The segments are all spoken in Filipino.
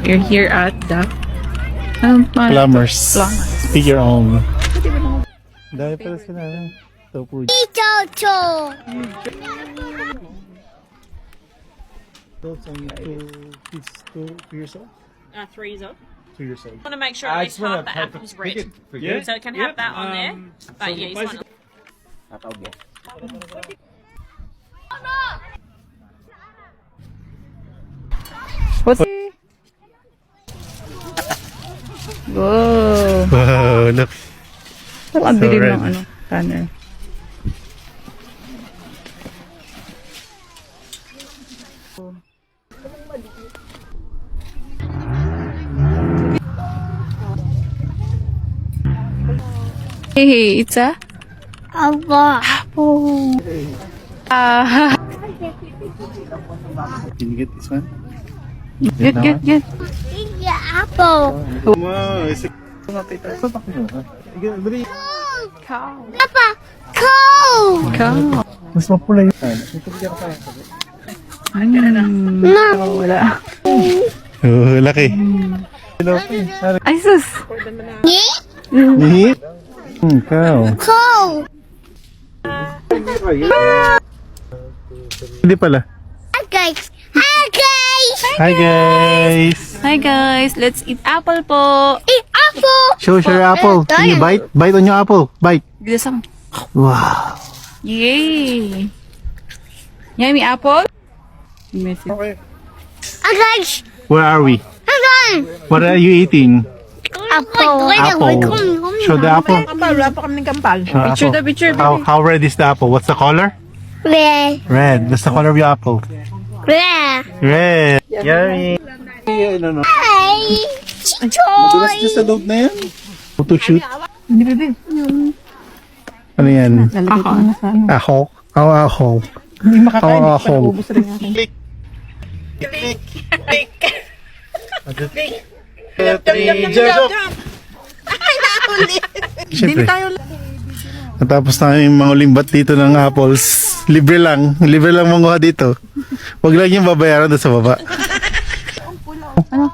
We're here at the Plumbers. Plumbers. Speak your own. Dahil pala sila na. Tofu. Those only 2 years old? 3 years old. 2 years old. I want to make sure at least half the apple's red. Yeah? So it can have that on there. But yeah, you just want What's Whoa! Wow, look. Ang So bilim red. ng tanner. Hey, it's a Apple. apple. Ah, Can you get this one? get. Yeah, apple. Wow, it's a... Cow. Papa, cow. Cow. Mas mapula yun. No. Wala. Oh, laki. Ay, sus. Nihi? Cow. Cow. Hindi pala. Hi guys. Hi guys. Hi guys! Hi guys, let's eat apple po. Eat apple. Show us your apple. Can you bite? Bite on your apple. Bite. Gilasang. Wow. Yay! Yummy apple? Okay. Hi guys. Where are we? Hi guys. What are you eating? Apple. Apple. Show the apple. Picture the picture, baby. How red is the apple? What's the color? Red. Red. That's the color of your apple. Red. Red. Yummy. No. Hi. Madulas Toy. sa loob na yan. Photo shoot. Ano yan? Ahok. Ahok. Hindi makakain. Ahok. Click. Siyempre. Natapos na yung mga ulimbat dito ng apples. Libre lang. Libre lang manguha dito. Huwag lang yung babayaran doon sa baba. Ano?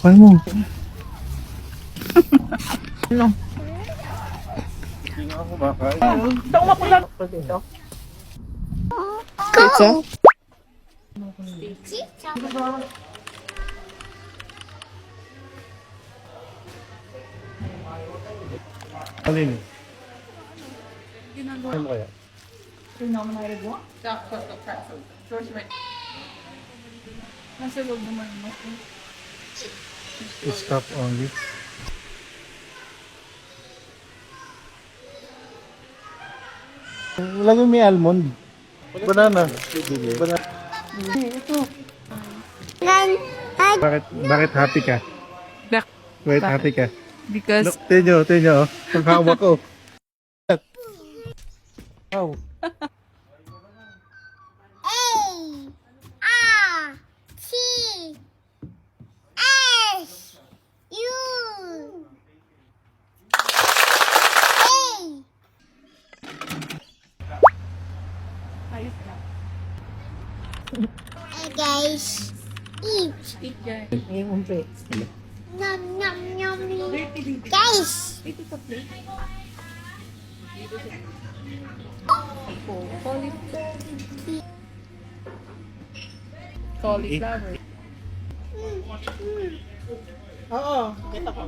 Kuha mo. Ano? Pizza? Alin? Ano kaya? Nasa loob naman mo. Stop only. Lagyan may almond. Banana. Banana. Bakit happy ka? Black. Wait, happy ka? Because Look, tenyo. Ang hawak ko. Oh. Hey guys. Eat. Nom nom nom. Guys. cauliflower. Oo, kita ko.